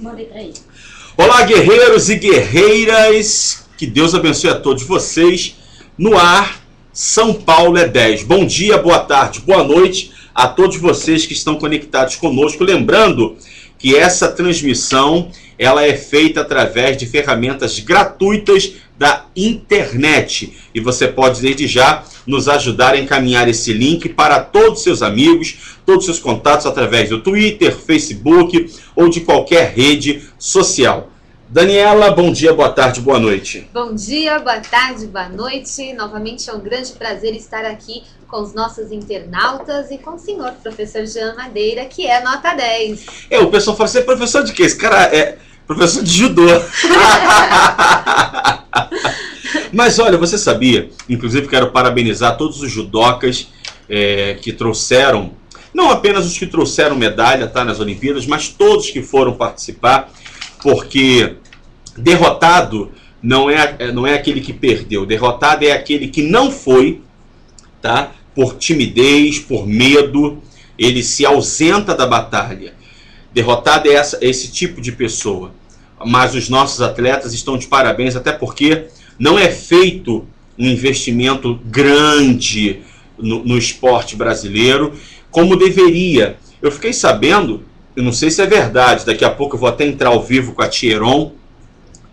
Mandei pra ele. Olá, guerreiros e guerreiras, que Deus abençoe a todos vocês. No ar, São Paulo é 10. Bom dia, boa tarde, boa noite a todos vocês que estão conectados conosco. Lembrando que essa transmissão ela é feita através de ferramentas gratuitas da internet. E você pode, desde já, nos ajudar a encaminhar esse link para todos os seus amigos, todos os seus contatos através do Twitter, Facebook ou de qualquer rede social. Daniela, bom dia, boa tarde, boa noite. Bom dia, boa tarde, boa noite. Novamente é um grande prazer estar aqui com os nossos internautas e com o senhor, professor Jean Madeira, que é nota 10. O pessoal fala, você é professor de quê? Esse cara é professor de judô. Mas olha, você sabia, inclusive quero parabenizar todos os judocas que trouxeram, não apenas os que trouxeram medalha, tá, nas Olimpíadas, mas todos que foram participar, porque derrotado não é aquele que perdeu, derrotado é aquele que não foi, tá? Por timidez, por medo, ele se ausenta da batalha. Derrotado é esse tipo de pessoa. Mas os nossos atletas estão de parabéns, até porque não é feito um investimento grande no esporte brasileiro, como deveria. Eu fiquei sabendo, eu não sei se é verdade, daqui a pouco eu vou até entrar ao vivo com a Thieron,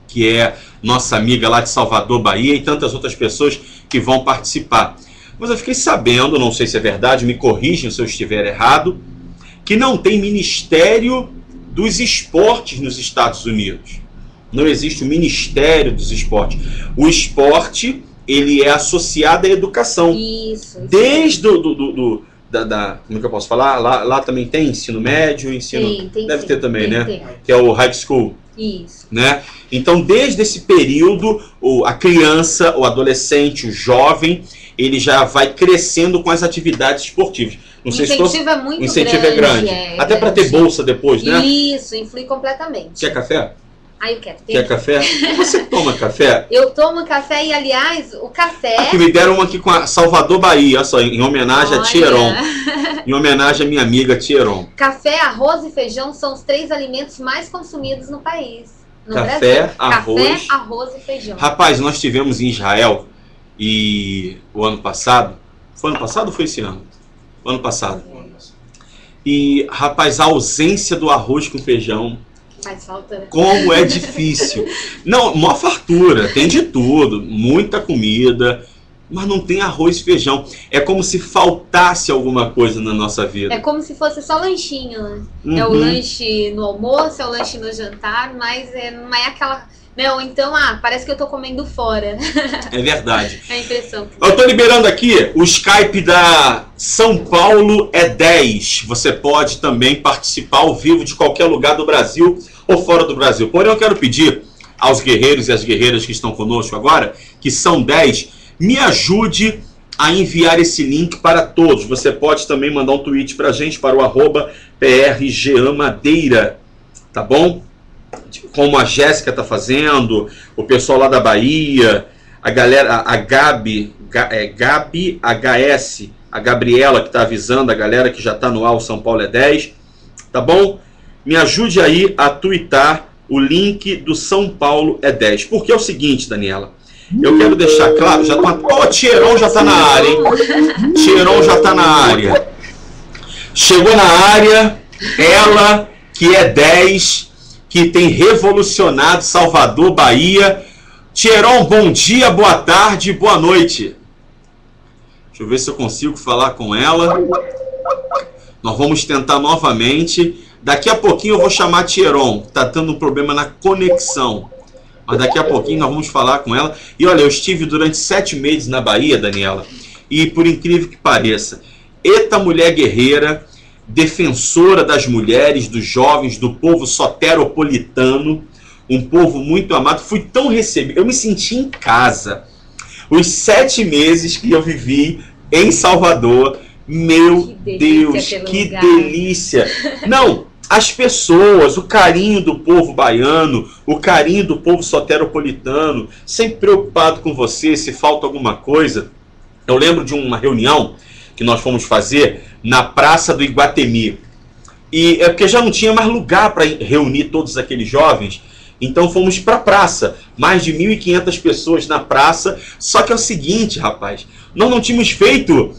que é nossa amiga lá de Salvador, Bahia, e tantas outras pessoas que vão participar. Mas eu fiquei sabendo, não sei se é verdade, me corrijam se eu estiver errado, que não tem Ministério dos Esportes nos Estados Unidos. Não existe o Ministério dos Esportes. O esporte, ele é associado à educação. Isso. Desde como é que eu posso falar? Lá também tem ensino médio, ensino... Tem, deve sim, ter também, né? Tem. Que é o high school. Isso. Né? Então, desde esse período, a criança, o adolescente, o jovem, ele já vai crescendo com as atividades esportivas. Não sei incentivo se é muito o incentivo grande. É grande. Até para ter bolsa depois, né? Isso, influi completamente. Quer café? Ah, eu quero. Quer café? Você toma café? Eu tomo café e, aliás, o café... Aqui me deram uma aqui com a Salvador, Bahia, olha só, em homenagem a Thieron. Em homenagem à minha amiga Thieron. Café, arroz e feijão são os 3 alimentos mais consumidos no país. No Café, Brasil. arroz... Café, arroz e feijão. Rapaz, nós tivemos em Israel e o ano passado... Foi ano passado ou foi esse ano? O ano passado. E, rapaz, a ausência do arroz com feijão... Faz falta, né? Como é difícil. Não, uma fartura, tem de tudo, muita comida, mas não tem arroz e feijão. É como se faltasse alguma coisa na nossa vida. É como se fosse só lanchinho, né? Uhum. É o lanche no almoço, é o lanche no jantar, mas não é aquela... Não, então, parece que eu tô comendo fora. É verdade. É a impressão. Eu tô liberando aqui o Skype da São Paulo é 10. Você pode também participar ao vivo de qualquer lugar do Brasil ou fora do Brasil. Porém, eu quero pedir aos guerreiros e às guerreiras que estão conosco agora, que são 10, me ajude a enviar esse link para todos. Você pode também mandar um tweet pra gente, para o @PRJeanMadeira, tá bom? Como a Jéssica tá fazendo, o pessoal lá da Bahia, a galera, a Gabi HS, a Gabriela que tá avisando, a galera que já tá no ar, o São Paulo é 10, tá bom? Me ajude aí a twittar o link do São Paulo é 10, porque é o seguinte, Daniela, eu quero deixar claro, já tá... Ó, Thieron já tá na área, hein? Thieron já tá na área. Chegou na área, ela que é 10, que tem revolucionado Salvador, Bahia. Thieron, bom dia, boa tarde, boa noite. Deixa eu ver se eu consigo falar com ela. Nós vamos tentar novamente. Daqui a pouquinho eu vou chamar a Thieron. Tá dando um problema na conexão. Mas daqui a pouquinho nós vamos falar com ela. E olha, eu estive durante 7 meses na Bahia, Daniela. E por incrível que pareça, eita mulher guerreira, defensora das mulheres, dos jovens, do povo soteropolitano, um povo muito amado. Fui tão recebido, eu me senti em casa. Os 7 meses que eu vivi em Salvador, meu Deus, que delícia! Não, as pessoas, o carinho do povo baiano, o carinho do povo soteropolitano, sempre preocupado com você, se falta alguma coisa. Eu lembro de uma reunião que nós fomos fazer na Praça do Iguatemi. E é porque já não tinha mais lugar para reunir todos aqueles jovens. Então fomos para a praça, mais de 1.500 pessoas na praça. Só que é o seguinte, rapaz, nós não tínhamos feito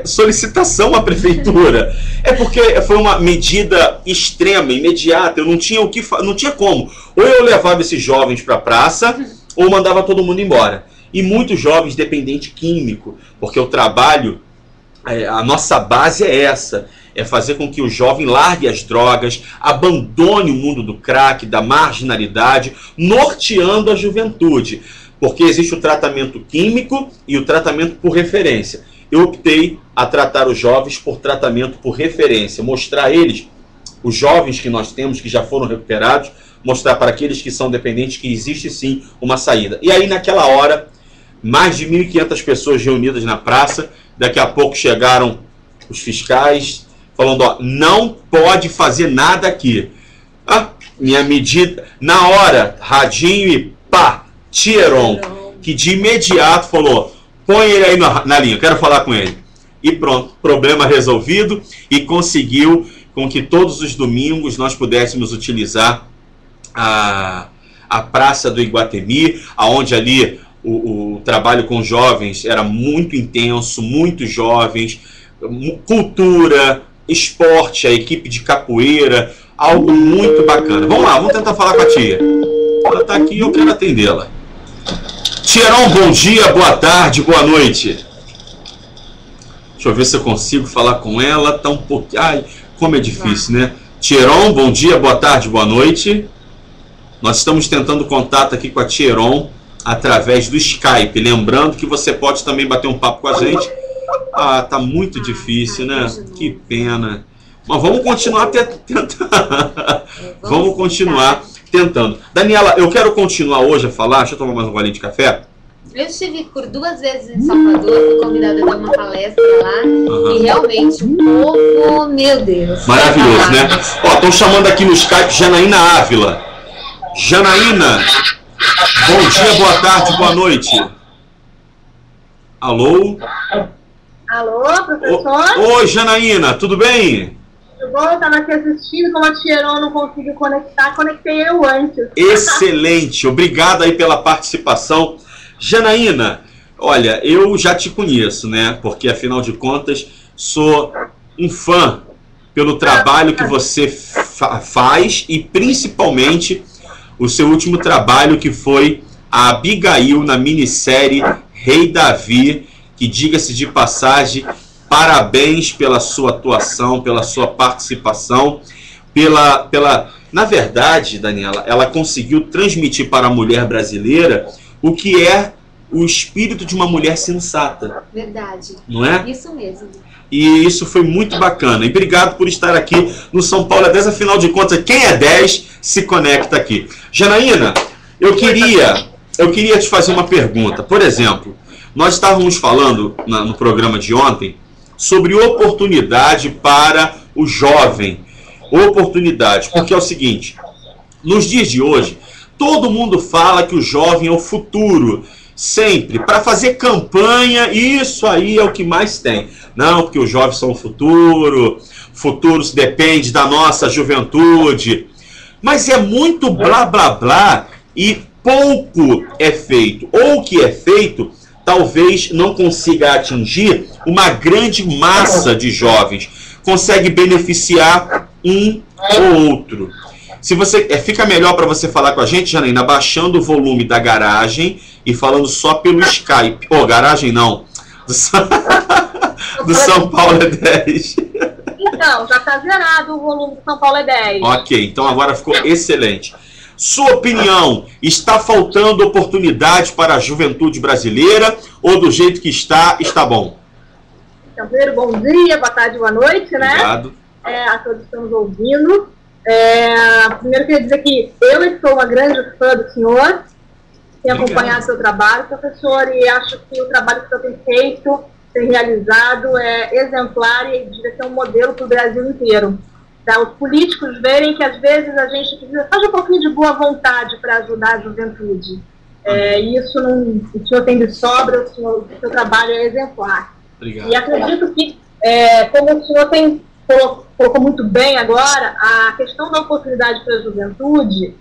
solicitação à prefeitura. É porque foi uma medida extrema, imediata. Eu não tinha o que não tinha como. Ou eu levava esses jovens para a praça, ou mandava todo mundo embora. E muitos jovens dependente químico, porque o trabalho, a nossa base é essa. É fazer com que o jovem largue as drogas, abandone o mundo do crack, da marginalidade, norteando a juventude. Porque existe o tratamento químico e o tratamento por referência. Eu optei a tratar os jovens por tratamento por referência. Mostrar a eles, os jovens que nós temos, que já foram recuperados, mostrar para aqueles que são dependentes que existe sim uma saída. E aí naquela hora, mais de 1.500 pessoas reunidas na praça, daqui a pouco chegaram os fiscais, falando, ó, não pode fazer nada aqui. Ah, minha medida, na hora, radinho e pá, Tieron, que de imediato falou, põe ele aí na linha, quero falar com ele. E pronto, problema resolvido, e conseguiu com que todos os domingos nós pudéssemos utilizar a Praça do Iguatemi, onde ali o trabalho com jovens era muito intenso, muitos jovens, cultura, esporte, a equipe de capoeira, algo muito bacana. Vamos lá, vamos tentar falar com a tia. Ela está aqui e eu quero atendê-la. Tieron, bom dia, boa tarde, boa noite. Deixa eu ver se eu consigo falar com ela. Tá um pouquinho... Ai, como é difícil, né? Tieron, bom dia, boa tarde, boa noite. Nós estamos tentando contato aqui com a Tieron através do Skype. Lembrando que você pode também bater um papo com a gente. Ah, tá muito difícil, né? Que pena. Mas vamos continuar tentando. Vamos continuar tentando. Daniela, eu quero continuar hoje a falar. Deixa eu tomar mais um golinho de café. Eu estive por 2 vezes em Salvador, fui convidada a dar uma palestra lá, e realmente o povo, meu Deus. Maravilhoso, né? Ó, estão chamando aqui no Skype Janaína Ávila. Janaína, bom dia, boa tarde, boa noite. Alô? Alô, professor? Oi, Janaína, tudo bem? Tudo bom? Eu estava aqui assistindo, como a Tieron não conseguiu conectar, conectei eu antes. Excelente, obrigado aí pela participação. Janaína, olha, eu já te conheço, né? Porque afinal de contas, sou um fã pelo trabalho que você faz e principalmente o seu último trabalho, que foi a Abigail na minissérie Rei Davi, que, diga-se de passagem, parabéns pela sua atuação, pela sua participação, na verdade, Daniela, ela conseguiu transmitir para a mulher brasileira o que é o espírito de uma mulher sensata. Verdade. Não é? Isso mesmo. E isso foi muito bacana. E obrigado por estar aqui no São Paulo é 10. Afinal de contas, quem é 10 se conecta aqui. Janaína, eu queria te fazer uma pergunta. Por exemplo, nós estávamos falando no programa de ontem sobre oportunidade para o jovem. Oportunidade. Porque é o seguinte, nos dias de hoje, todo mundo fala que o jovem é o futuro. Sempre. Para fazer campanha, isso aí é o que mais tem. Não, porque os jovens são o futuro. Futuro depende da nossa juventude. Mas é muito blá blá blá e pouco é feito. Ou o que é feito, talvez não consiga atingir uma grande massa de jovens. Consegue beneficiar um ou outro. Se você fica melhor para você falar com a gente, Janaína, baixando o volume da garagem e falando só pelo Skype. Garagem não. Do São Paulo é 10. Então, já está zerado o volume do São Paulo é 10. Ok, então agora ficou excelente. Sua opinião, está faltando oportunidade para a juventude brasileira ou do jeito que está bom? Então, primeiro, bom dia, boa tarde, boa noite, né? Obrigado. A todos que estamos ouvindo. Primeiro, queria dizer que eu sou uma grande fã do senhor, tenho acompanhado seu trabalho, professor, e acho que o trabalho que o senhor tem feito, tem realizado, é exemplar e devia ser um modelo para o Brasil inteiro. Tá? Os políticos verem que às vezes a gente precisa fazer um pouquinho de boa vontade para ajudar a juventude. Isso o senhor tem de sobra, o seu trabalho é exemplar. Obrigado. E acredito que, como o senhor tem colocou muito bem agora, a questão da oportunidade para a juventude.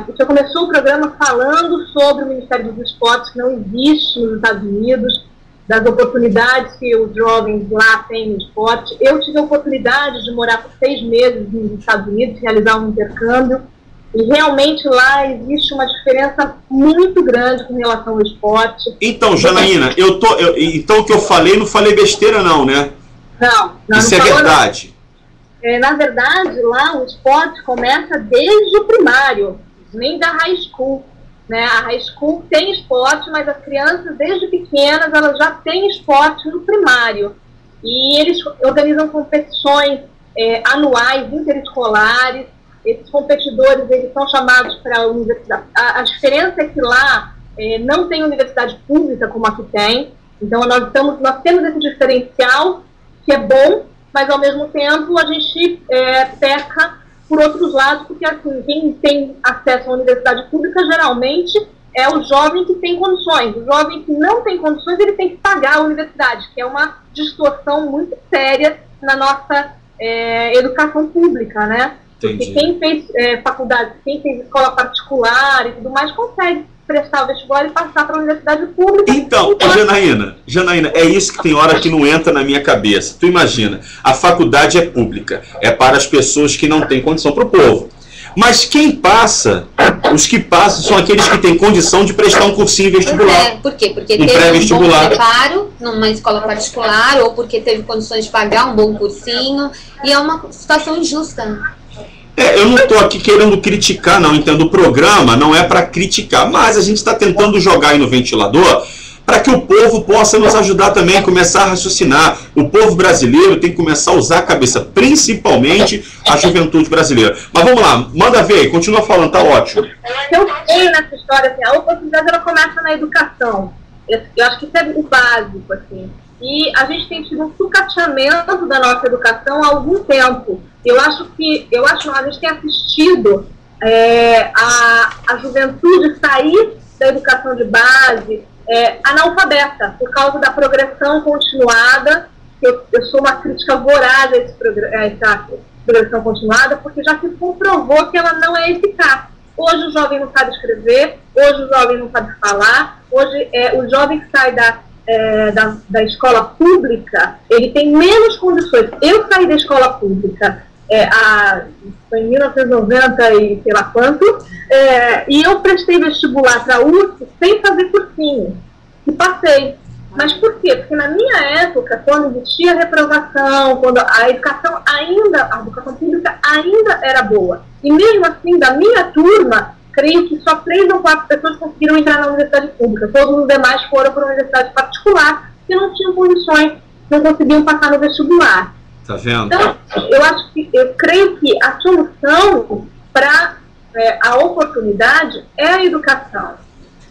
Você começou o programa falando sobre o Ministério dos Esportes, que não existe nos Estados Unidos, das oportunidades que os jovens lá têm no esporte. Eu tive a oportunidade de morar por 6 meses nos Estados Unidos, realizar um intercâmbio, e realmente lá existe uma diferença muito grande com relação ao esporte. Então, Janaína, então o que eu falei, não falei besteira não, né? Não. Isso não é verdade. Na verdade, lá o esporte começa desde o primário, nem da high school. Né? A high school tem esporte, mas as crianças, desde pequenas, elas já têm esporte no primário. E eles organizam competições anuais, interescolares. Esses competidores, eles são chamados para a universidade. A diferença é que lá não tem universidade pública como aqui tem. Então, nós temos esse diferencial, que é bom, mas, ao mesmo tempo, a gente peca por outros lados, porque, assim, quem tem acesso à universidade pública, geralmente, é o jovem que tem condições. O jovem que não tem condições, ele tem que pagar a universidade, que é uma distorção muito séria na nossa educação pública, né? Porque quem fez faculdade, quem fez escola particular e tudo mais, consegue prestar o vestibular e passar para a universidade pública. Então, Janaína, é isso que tem hora que não entra na minha cabeça. Tu imagina, a faculdade é pública, é para as pessoas que não têm condição, para o povo. Mas quem passa, os que passam são aqueles que têm condição de prestar um cursinho vestibular. Por quê? Porque teve um bom preparo numa escola particular, ou porque teve condições de pagar um bom cursinho, e é uma situação injusta, né? Eu não estou aqui querendo criticar, não, entendo. O programa não é para criticar, mas a gente está tentando jogar aí no ventilador para que o povo possa nos ajudar também a começar a raciocinar. O povo brasileiro tem que começar a usar a cabeça, principalmente a juventude brasileira. Mas vamos lá, manda ver aí, continua falando, tá ótimo. Eu sei nessa história, assim, a oportunidade ela começa na educação. Eu acho que isso é o básico, assim. E a gente tem tido um sucateamento da nossa educação há algum tempo. A gente tem assistido a juventude sair da educação de base analfabeta, por causa da progressão continuada. Eu sou uma crítica voraz a essa progressão continuada, porque já se comprovou que ela não é eficaz. Hoje o jovem não sabe escrever, hoje o jovem não sabe falar, hoje o jovem que sai da escola pública, ele tem menos condições. Eu saí da escola pública foi em 1990 e sei lá quanto, e eu prestei vestibular para a USP sem fazer cursinho, e passei. Mas por quê? Porque na minha época, quando existia reprovação, quando a educação pública ainda era boa, e mesmo assim, da minha turma, creio que só 3 ou 4 pessoas conseguiram entrar na universidade pública. Todos os demais foram para a universidade particular, que não tinham condições, não conseguiam passar no vestibular. Tá vendo? Então, eu creio que a solução para a oportunidade é a educação.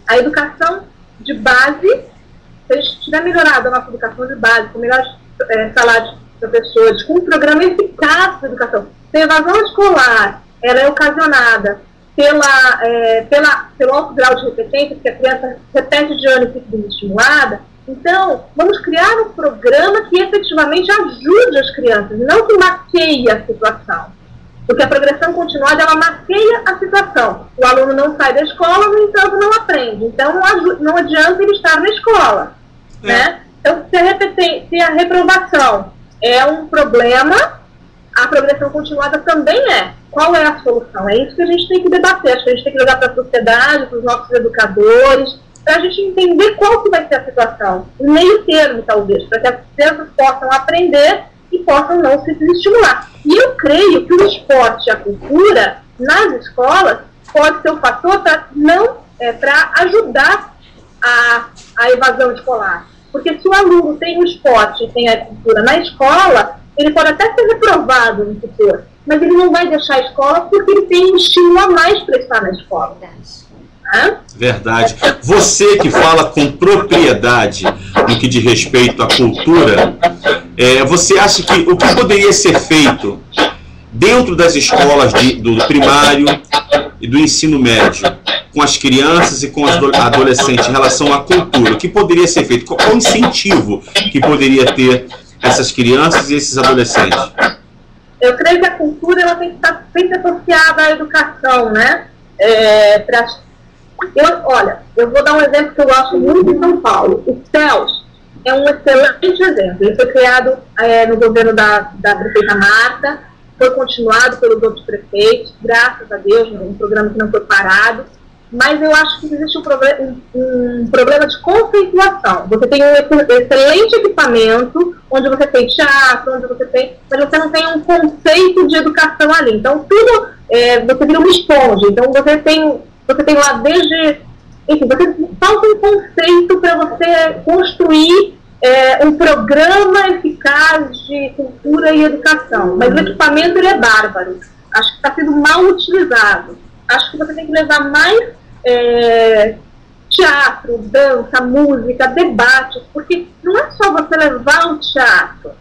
A educação de base, se a gente tiver melhorado a nossa educação de base, com melhores salários de professores, com um programa eficaz de educação, se a evasão escolar ela é ocasionada pelo alto grau de repetência, porque a criança repete de ano e fica desestimulada, então, vamos criar um programa que efetivamente ajude as crianças, não que maqueie a situação. Porque a progressão continuada, ela maqueia a situação. O aluno não sai da escola, no entanto, não aprende. Então, não adianta ele estar na escola. Né? Então, se a reprovação é um problema, a progressão continuada também é. Qual é a solução? É isso que a gente tem que debater. Acho que a gente tem que jogar para a sociedade, para os nossos educadores, para a gente entender qual que vai ser a situação. Um meio termo, talvez, para que as crianças possam aprender e possam não se desestimular. E eu creio que o esporte e a cultura, nas escolas, pode ser um fator para ajudar a evasão escolar. Porque se o aluno tem o esporte e tem a cultura na escola, ele pode até ser reprovado no futuro, mas ele não vai deixar a escola porque ele tem um estímulo a mais para estar na escola. Verdade. Você que fala com propriedade no que diz respeito à cultura, você acha que o que poderia ser feito dentro das escolas do primário e do ensino médio, com as crianças e com os adolescentes em relação à cultura, o que poderia ser feito? Qual o incentivo que poderia ter essas crianças e esses adolescentes? Eu creio que a cultura ela tem que estar sempre associada à educação, né? Olha, eu vou dar um exemplo que eu gosto muito em São Paulo. O CELS é um excelente exemplo. Ele foi criado no governo da prefeita Marta, foi continuado pelos outros prefeitos, graças a Deus, um programa que não foi parado. Mas eu acho que existe um problema de conceituação. Você tem um excelente equipamento, onde você tem teatro, mas você não tem um conceito de educação ali. Então, tudo, você vira uma esponja. Então, você tem lá desde... Enfim, falta um conceito para você construir um programa eficaz de cultura e educação. Mas o equipamento, ele é bárbaro. Acho que está sendo mal utilizado. Acho que você tem que levar mais teatro, dança, música, debates, porque não é só você levar o teatro.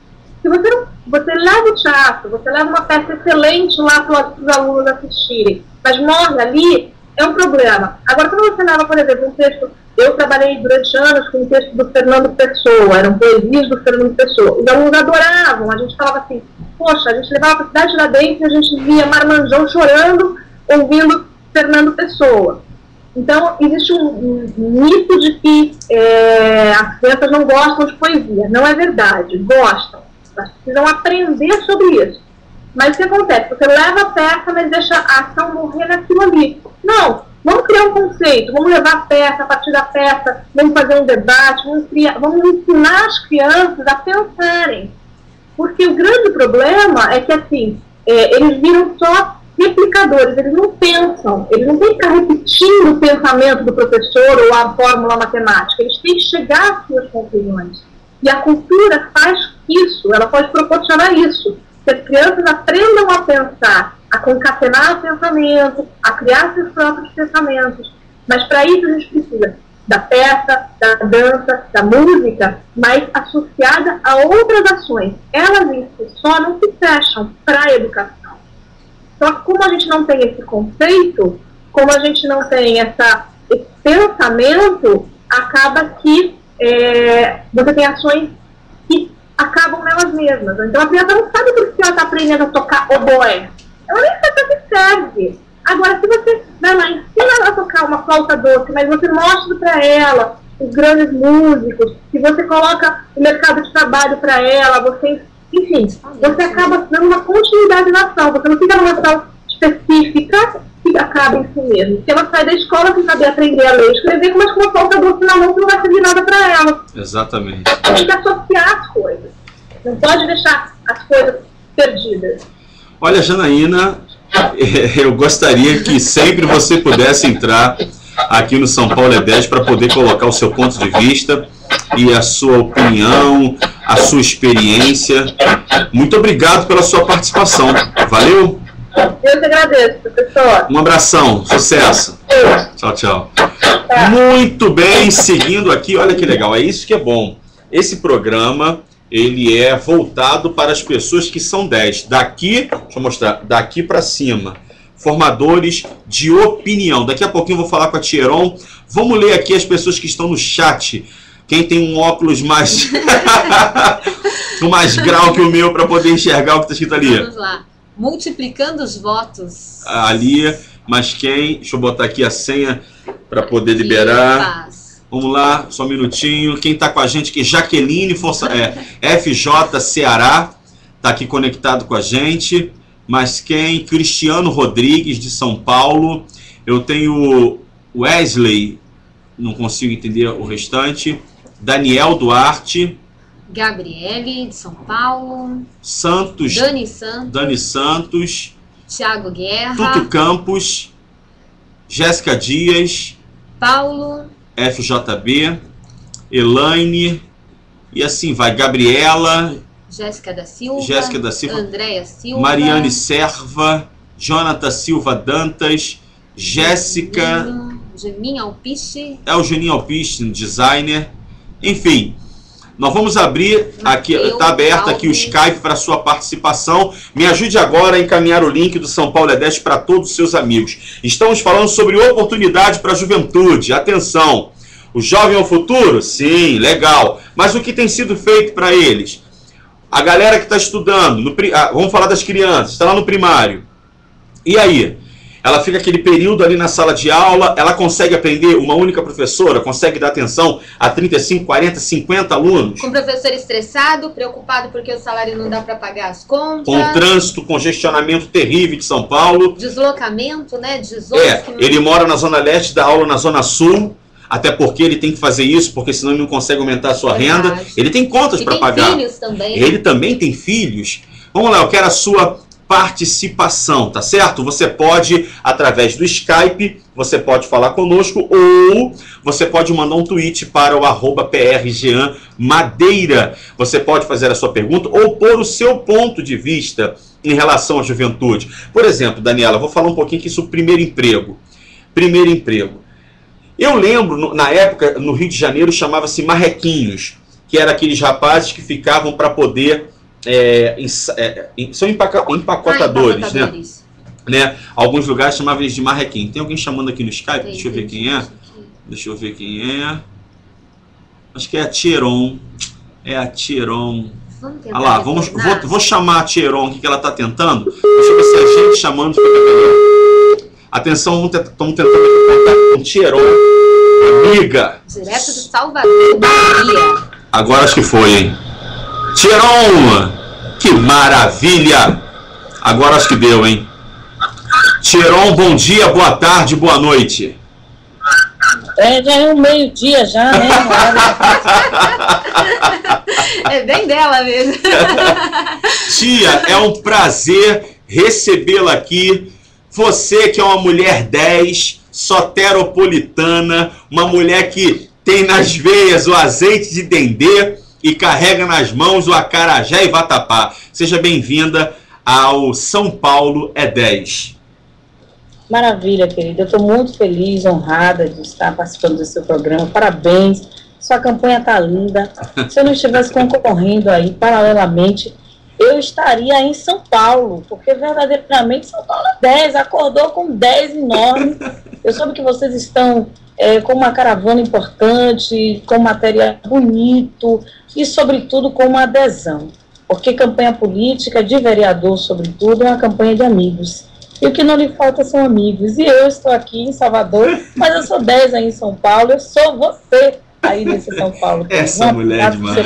Se você leva o teatro, você leva uma peça excelente lá para os alunos assistirem, mas morre ali, é um problema. Agora, quando você leva, por exemplo, um texto, eu trabalhei durante anos com um texto do Fernando Pessoa, eram poesias do Fernando Pessoa, os alunos adoravam, a gente falava assim, poxa, a gente levava para a cidade de Tiradentes e a gente via Marmanjão chorando, ouvindo Fernando Pessoa. Então, existe um mito de que as crianças não gostam de poesia. Não é verdade, gostam. Elas precisam aprender sobre isso. Mas o que acontece? Você leva a peça, mas deixa a ação morrer naquilo ali. Não, vamos criar um conceito, vamos levar a peça, a partir da peça, vamos fazer um debate, vamos ensinar as crianças a pensarem. Porque o grande problema é que, assim, eles viram só replicadores, eles não pensam, eles não têm que ficar repetindo o pensamento do professor ou a fórmula matemática, eles têm que chegar às suas conclusões. E a cultura faz isso, ela pode proporcionar isso, que as crianças aprendam a pensar, a concatenar o pensamento, a criar seus próprios pensamentos. Mas para isso a gente precisa da peça, da dança, da música, mas associada a outras ações. Elas em si só não se fecham para a educação. Só que como a gente não tem esse conceito, como a gente não tem esse pensamento, acaba que você tem ações que acabam nelas mesmas. Então a criança não sabe por que ela está aprendendo a tocar oboé. Ela nem sabe para que serve. Agora, se você vai lá, ensina ela a tocar uma flauta doce, mas você mostra para ela os grandes músicos, se você coloca o mercado de trabalho para ela, enfim, você acaba dando uma continuidade na ação, você não fica numa ação específica que acaba em si mesmo. Porque ela sai da escola sem saber aprender a ler e escrever, mas com uma falta doce na mão que não vai servir nada para ela. Exatamente. Tem que associar as coisas. Não pode deixar as coisas perdidas. Olha, Janaína, eu gostaria que sempre você pudesse entrar aqui no São Paulo é 10 para poder colocar o seu ponto de vista e a sua opinião, a sua experiência. Muito obrigado pela sua participação. Valeu? Eu te agradeço, professor. Um abração, sucesso. Tchau, tchau. Muito bem, seguindo aqui, olha que legal, é isso que é bom. Esse programa, ele é voltado para as pessoas que são 10. Daqui, deixa eu mostrar, daqui para cima. Formadores de opinião. Daqui a pouquinho eu vou falar com a Tieron. Vamos ler aqui as pessoas que estão no chat. Quem tem um óculos mais com mais grau que o meu para poder enxergar o que está escrito ali. Vamos lá. Multiplicando os votos. Ali, mas quem? Deixa eu botar aqui a senha para poder liberar. Vamos lá, só um minutinho. Quem está com a gente aqui? Jaqueline, FJ Ceará, está aqui conectado com a gente. Mas quem? Cristiano Rodrigues, de São Paulo. Eu tenho Wesley, não consigo entender o restante. Daniel Duarte. Gabriele, de São Paulo. Santos. Dani Santos. Tiago Guerra. Tuto Campos. Jéssica Dias. Paulo. FJB. Elaine. E assim vai. Gabriela. Jéssica da Silva. Andréia Silva. Mariane Serva. Jonathan Silva Dantas. Jéssica. Juninho Alpiste. É o Juninho Alpiste, designer. Enfim, nós vamos abrir aqui, está aberto aqui o Skype para sua participação. Me ajude agora a encaminhar o link do São Paulo é 10 para todos os seus amigos. Estamos falando sobre oportunidade para a juventude. Atenção, o jovem é o futuro? Sim, legal. Mas o que tem sido feito para eles? A galera que está estudando, vamos falar das crianças, está lá no primário. E aí? Ela fica aquele período ali na sala de aula, ela consegue aprender, uma única professora consegue dar atenção a 35, 40, 50 alunos? Com o professor estressado, preocupado porque o salário não dá para pagar as contas. Com o trânsito, congestionamento terrível de São Paulo. Deslocamento, né? Ele mora na Zona Leste, dá aula na Zona Sul, até porque ele tem que fazer isso, porque senão ele não consegue aumentar a sua renda. Ele tem contas para pagar. Ele tem filhos também. Ele também tem filhos. Vamos lá, eu quero a sua participação, tá certo? Você pode, através do Skype, você pode falar conosco ou você pode mandar um tweet para o @PRJeanMadeira. Você pode fazer a sua pergunta ou pôr o seu ponto de vista em relação à juventude. Por exemplo, Daniela, vou falar um pouquinho aqui sobre primeiro emprego. Primeiro emprego. Eu lembro, na época, no Rio de Janeiro, chamava-se marrequinhos, que eram aqueles rapazes que ficavam para poder... são empacotadores, né? Alguns lugares chamavam eles de marrequim. Tem alguém chamando aqui no Skype? Deixa eu ver quem é. Deixa eu ver quem é. Acho que é a Tieron. É a Tieron. Olha lá, vou chamar a Tieron aqui que ela está tentando. Deixa eu ver se a gente chamando fica melhor. Atenção, estamos tentando contato com Tieron. Amiga. Direto de Salvador, Bahia. Agora acho que foi, hein? Tieron! Que maravilha! Agora acho que deu, hein? Tieron, bom dia, boa tarde, boa noite. Já é um meio-dia já, né? É bem dela mesmo. Tia, é um prazer recebê-la aqui. Você que é uma mulher 10, soteropolitana, uma mulher que tem nas veias o azeite de dendê e carrega nas mãos o acarajé e vatapá. Seja bem-vinda ao São Paulo é 10. Maravilha, querida. Eu estou muito feliz, honrada de estar participando do seu programa. Parabéns. Sua campanha está linda. Se eu não estivesse concorrendo aí, paralelamente, eu estaria em São Paulo, porque verdadeiramente São Paulo é 10, acordou com 10 enorme. Eu soube que vocês estão com uma caravana importante, com material bonito e, sobretudo, com uma adesão. Porque campanha política de vereador, sobretudo, é uma campanha de amigos. E o que não lhe falta são amigos. E eu estou aqui em Salvador, mas eu sou 10 aí em São Paulo, eu sou você aí nesse São Paulo. Essa mulher é demais.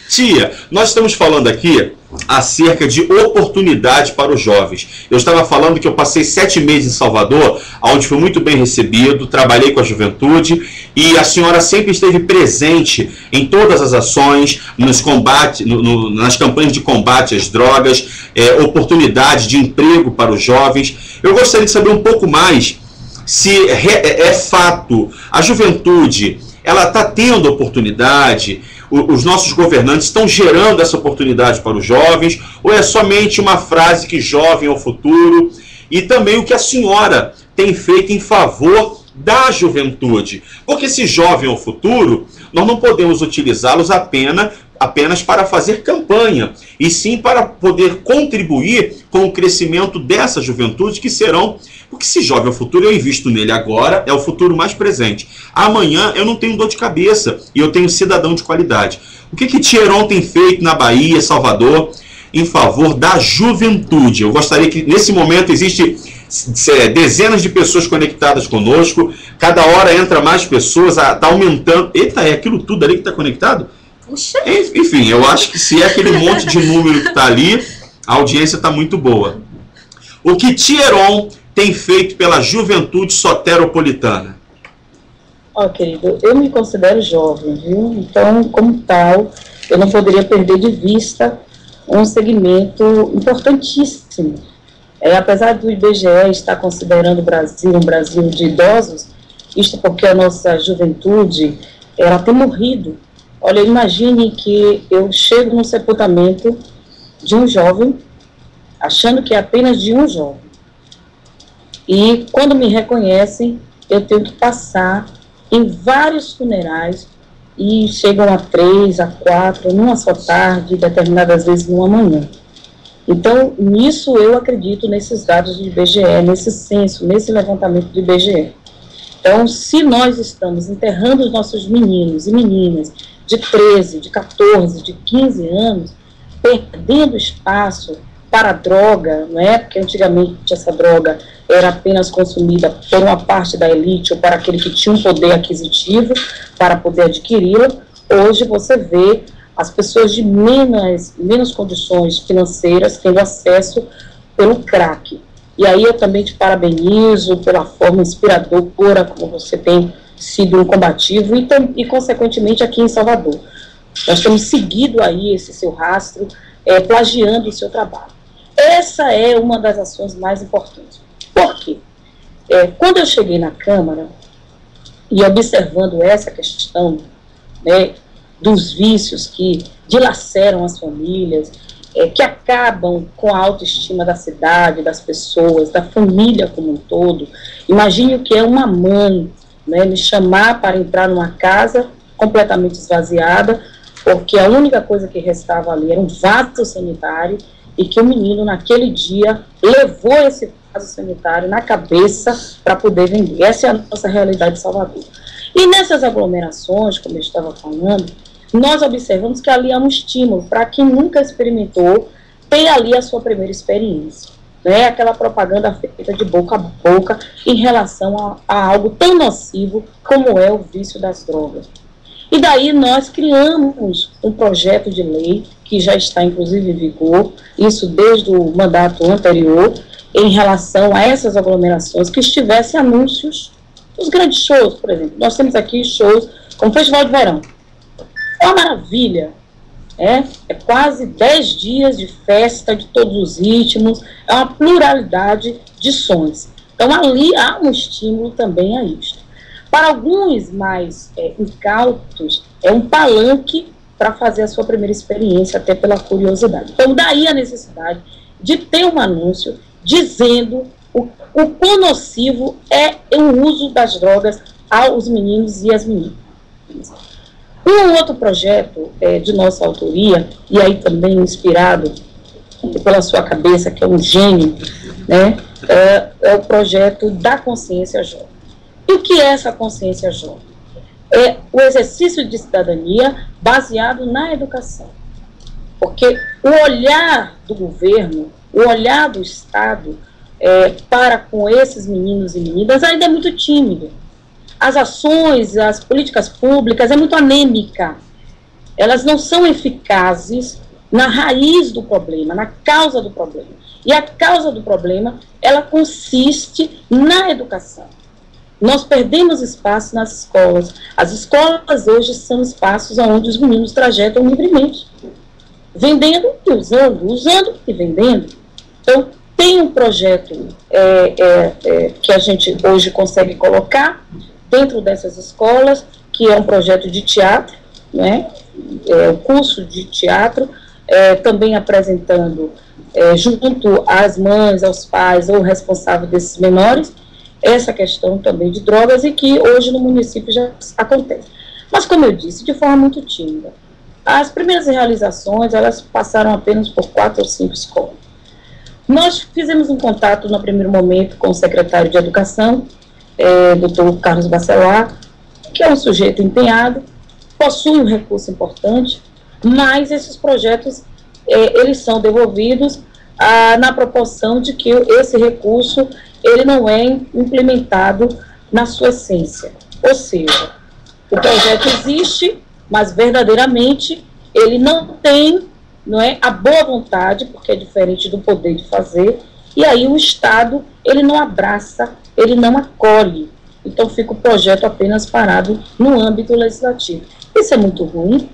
Tia, nós estamos falando aqui acerca de oportunidade para os jovens. Eu estava falando que eu passei 7 meses em Salvador, onde fui muito bem recebido, trabalhei com a juventude e a senhora sempre esteve presente em todas as ações, nos combates, nas campanhas de combate às drogas, oportunidade de emprego para os jovens. Eu gostaria de saber um pouco mais se é fato, a juventude, ela está tendo oportunidade, os nossos governantes estão gerando essa oportunidade para os jovens, ou é somente uma frase que jovem é o futuro? E também o que a senhora tem feito em favor da juventude. Porque se jovem é o futuro, nós não podemos utilizá-los apenas para fazer campanha, e sim para poder contribuir com o crescimento dessa juventude, que serão... Porque se jovem é o futuro, eu invisto nele agora, é o futuro mais presente. Amanhã eu não tenho dor de cabeça e eu tenho cidadão de qualidade. O que Tieron tem feito na Bahia, Salvador, em favor da juventude? Eu gostaria que nesse momento existe dezenas de pessoas conectadas conosco, cada hora entra mais pessoas, está aumentando. Eita, é aquilo tudo ali que está conectado? Puxa. Enfim, eu acho que se é aquele monte de número que está ali, a audiência está muito boa. O que Tieron tem feito pela juventude soteropolitana? Querido, eu me considero jovem, viu? Então, como tal, eu não poderia perder de vista um segmento importantíssimo. Apesar do IBGE estar considerando o Brasil um Brasil de idosos, isto porque a nossa juventude, ela tem morrido. Olha, imagine que eu chego num sepultamento de um jovem, achando que é apenas de um jovem. E quando me reconhecem, eu tenho que passar em vários funerais, e chegam a 3, a 4, numa só tarde, determinadas vezes numa manhã. Então, nisso eu acredito, nesses dados do IBGE, nesse censo, nesse levantamento do IBGE. Então, se nós estamos enterrando os nossos meninos e meninas de 13, de 14, de 15 anos, perdendo espaço para a droga, não é? Porque antigamente essa droga era apenas consumida por uma parte da elite ou para aquele que tinha um poder aquisitivo para poder adquiri-la. Hoje você vê as pessoas de menos condições financeiras tendo acesso pelo crack. E aí eu também te parabenizo pela forma inspiradora como você tem sido um combativo e consequentemente, aqui em Salvador. Nós temos seguido aí esse seu rastro, plagiando o seu trabalho. Essa é uma das ações mais importantes. Por quê? Quando eu cheguei na Câmara, e observando essa questão, né, dos vícios que dilaceram as famílias, que acabam com a autoestima da cidade, das pessoas, da família como um todo. Imagine o que é uma mãe, né, me chamar para entrar numa casa completamente esvaziada, porque a única coisa que restava ali era um vaso sanitário, e que o menino, naquele dia, levou esse vaso sanitário na cabeça para poder vender. Essa é a nossa realidade de Salvador. E nessas aglomerações, como eu estava falando, nós observamos que ali há um estímulo para quem nunca experimentou, ter ali a sua primeira experiência. Né? Aquela propaganda feita de boca a boca em relação a algo tão nocivo como é o vício das drogas. E daí nós criamos um projeto de lei, que já está inclusive em vigor, isso desde o mandato anterior, em relação a essas aglomerações, que estivessem anúncios, os grandes shows, por exemplo. Nós temos aqui shows como o Festival de Verão. É uma maravilha, é quase 10 dias de festa de todos os ritmos, é uma pluralidade de sons. Então ali há um estímulo também a isto. Para alguns mais incautos, é um palanque para fazer a sua primeira experiência, até pela curiosidade. Então daí a necessidade de ter um anúncio dizendo o quão nocivo é o uso das drogas aos meninos e às meninas. Um outro projeto de nossa autoria, e aí também inspirado pela sua cabeça, que é um gênio, né, é o projeto da consciência jovem. E o que é essa consciência jovem? É o exercício de cidadania baseado na educação. Porque o olhar do governo, o olhar do Estado para com esses meninos e meninas ainda é muito tímido. As ações, as políticas públicas é muito anêmica. Elas não são eficazes na raiz do problema, na causa do problema. E a causa do problema, ela consiste na educação. Nós perdemos espaço nas escolas. As escolas hoje são espaços onde os meninos trajetam livremente, vendendo e usando, usando e vendendo. Então, tem um projeto que a gente hoje consegue colocar dentro dessas escolas, que é um projeto de teatro, né? O curso de teatro, também apresentando junto às mães, aos pais ou responsável desses menores, essa questão também de drogas, e que hoje no município já acontece. Mas, como eu disse, de forma muito tímida. As primeiras realizações, elas passaram apenas por 4 ou 5 escolas. Nós fizemos um contato no primeiro momento com o secretário de Educação, Dr. Carlos Bacelar, que é um sujeito empenhado, possui um recurso importante, mas esses projetos, eles são devolvidos na proporção de que esse recurso ele não é implementado na sua essência. Ou seja, o projeto existe, mas verdadeiramente ele não tem, não é, a boa vontade, porque é diferente do poder de fazer, e aí o Estado, ele não abraça, ele não acolhe. Então fica o projeto apenas parado no âmbito legislativo. Isso é muito ruim?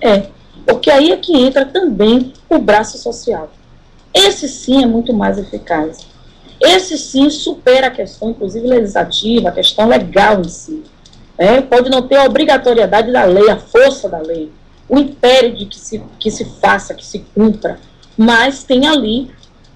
Porque aí é que entra também o braço social. Esse sim é muito mais eficaz. Esse sim supera a questão, inclusive legislativa, a questão legal em si. Pode não ter a obrigatoriedade da lei, a força da lei, o império de que se faça, que se cumpra, mas tem ali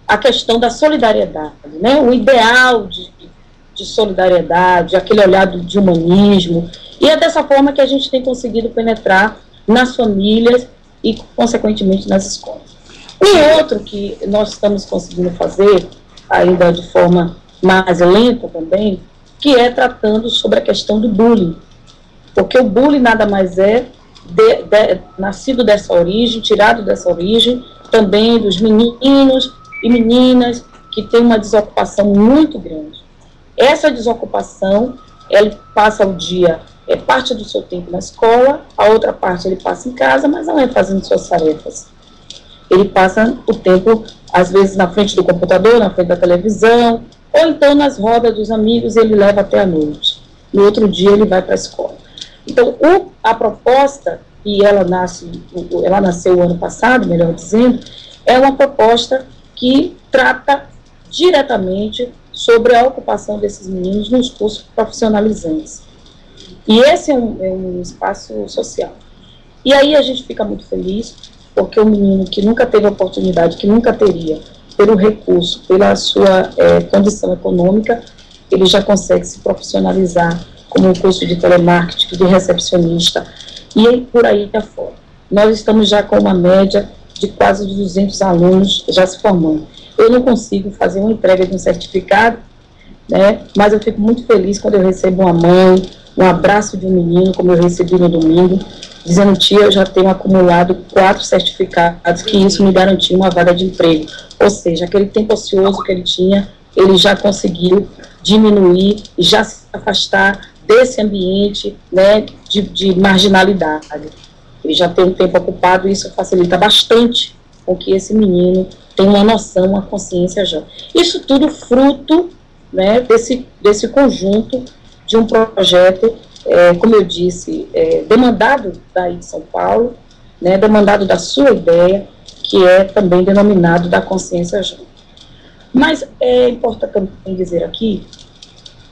a questão da solidariedade, né? O ideal de solidariedade, aquele olhar de humanismo, e é dessa forma que a gente tem conseguido penetrar nas famílias e, consequentemente, nas escolas. Um outro que nós estamos conseguindo fazer, ainda de forma mais lenta também, que é tratando sobre a questão do bullying. Porque o bullying nada mais é nascido dessa origem, tirado dessa origem, também dos meninos e meninas que têm uma desocupação muito grande. Essa desocupação, ele passa o dia, parte do seu tempo na escola, a outra parte ele passa em casa, mas não é fazendo suas tarefas. Ele passa o tempo, às vezes, na frente do computador, na frente da televisão, ou então nas rodas dos amigos, ele leva até a noite. No outro dia ele vai para a escola. Então, a proposta, e ela nasceu o ano passado, melhor dizendo, é uma proposta que trata diretamente sobre a ocupação desses meninos nos cursos profissionalizantes. E esse é um espaço social. E aí a gente fica muito feliz, porque o menino que nunca teve oportunidade, que nunca teria, pelo recurso, pela sua condição econômica, ele já consegue se profissionalizar como um curso de telemarketing, de recepcionista, e por aí afora. Nós estamos já com uma média de quase 200 alunos já se formando. Eu não consigo fazer uma entrega de um certificado, né, mas eu fico muito feliz quando eu recebo uma mãe, um abraço de um menino, como eu recebi no domingo, dizendo: tia, eu já tenho acumulado 4 certificados, que isso me garantiu uma vaga de emprego. Ou seja, aquele tempo ocioso que ele tinha, ele já conseguiu diminuir e já se afastar desse ambiente, né, de marginalidade. Ele já tem um tempo ocupado e isso facilita bastante com que esse menino tenha uma noção, uma consciência jovem. Isso tudo fruto, né, desse conjunto de um projeto, como eu disse, demandado daí de São Paulo, né, demandado da sua ideia, que é também denominado da consciência jovem. Mas é importante também dizer aqui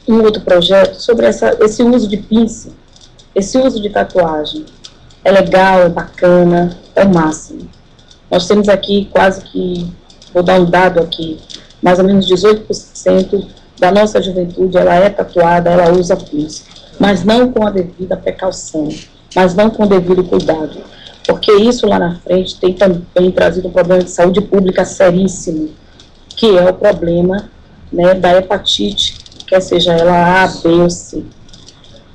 um outro projeto sobre esse uso de piercing, esse uso de tatuagem. É legal, é bacana, é o máximo. Nós temos aqui quase que, vou dar um dado aqui, mais ou menos 18% da nossa juventude, ela é tatuada, ela usa piercing, mas não com a devida precaução, mas não com o devido cuidado, porque isso lá na frente tem também trazido um problema de saúde pública seríssimo, que é o problema, né, da hepatite, quer seja ela A, B ou C.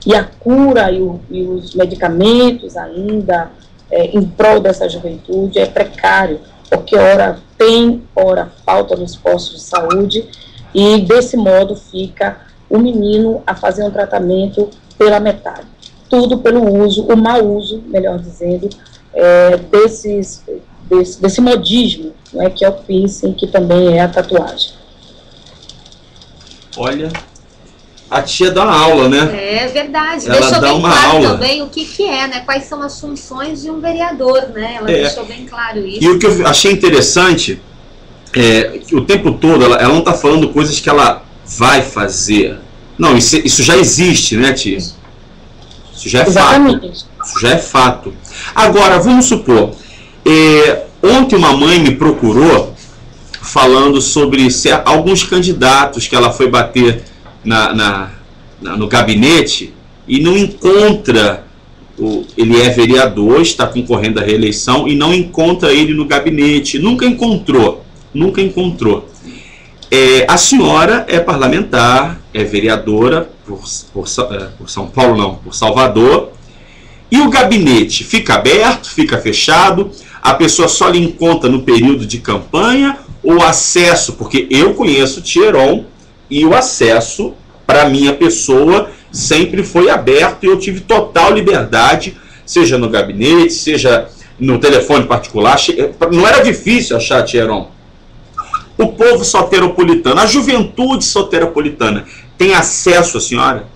E a cura e os medicamentos ainda em prol dessa juventude é precário, porque ora tem, ora falta nos postos de saúde, e desse modo fica o menino a fazer um tratamento pela metade. Tudo pelo uso, o mau uso, melhor dizendo, desse modismo, né, que é o piercing, que também é a tatuagem. Olha, a tia dá uma aula, né? É verdade. Ela deixou dá bem uma claro aula também o que é, né? Quais são as funções de um vereador, né? Ela deixou bem claro isso. E o que eu achei interessante que o tempo todo ela não está falando coisas que ela vai fazer. Não, isso já existe, né, tia? Isso já é fato. Isso já é fato. Agora, vamos supor, ontem uma mãe me procurou falando sobre alguns candidatos que ela foi bater no gabinete e não encontra, ele é vereador, está concorrendo à reeleição e não encontra ele no gabinete, nunca encontrou. A senhora é parlamentar, é vereadora por São Paulo, não, por Salvador, e o gabinete fica aberto, fica fechado, a pessoa só lhe encontra no período de campanha, o acesso, porque eu conheço o Thieron e o acesso para minha pessoa sempre foi aberto e eu tive total liberdade, seja no gabinete, seja no telefone particular, não era difícil achar Thieron. O povo soteropolitano, a juventude soteropolitana, tem acesso à senhora?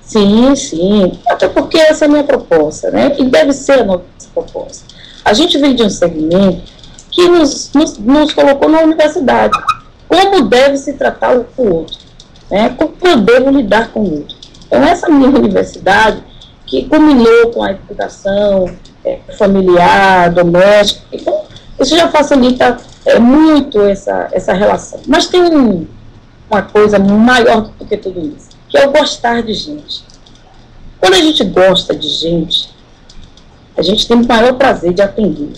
Sim, sim, até porque essa é a minha proposta, né? E deve ser a nossa proposta. A gente vem de um segmento que nos colocou na universidade. Como deve se tratar o outro, né? Como eu devo lidar com o outro. Então, essa minha universidade, que culminou com a educação familiar, doméstica, então, isso já facilita muito essa relação. Mas tem uma coisa maior do que tudo isso, que é o gostar de gente. Quando a gente gosta de gente, a gente tem o maior prazer de atender,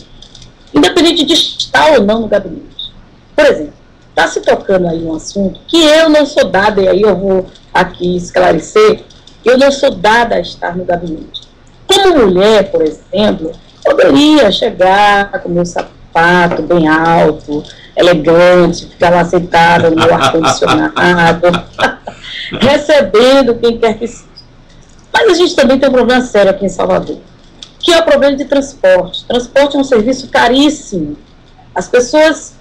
independente de estar ou não no gabinete. Por exemplo, está se tocando aí um assunto que eu não sou dada, e aí eu vou aqui esclarecer, eu não sou dada a estar no gabinete. Como mulher, por exemplo, poderia chegar com meu sapato bem alto, elegante, ficar lá sentada no ar-condicionado, recebendo quem quer que seja. Mas a gente também tem um problema sério aqui em Salvador, que é o problema de transporte. Transporte é um serviço caríssimo. As pessoas,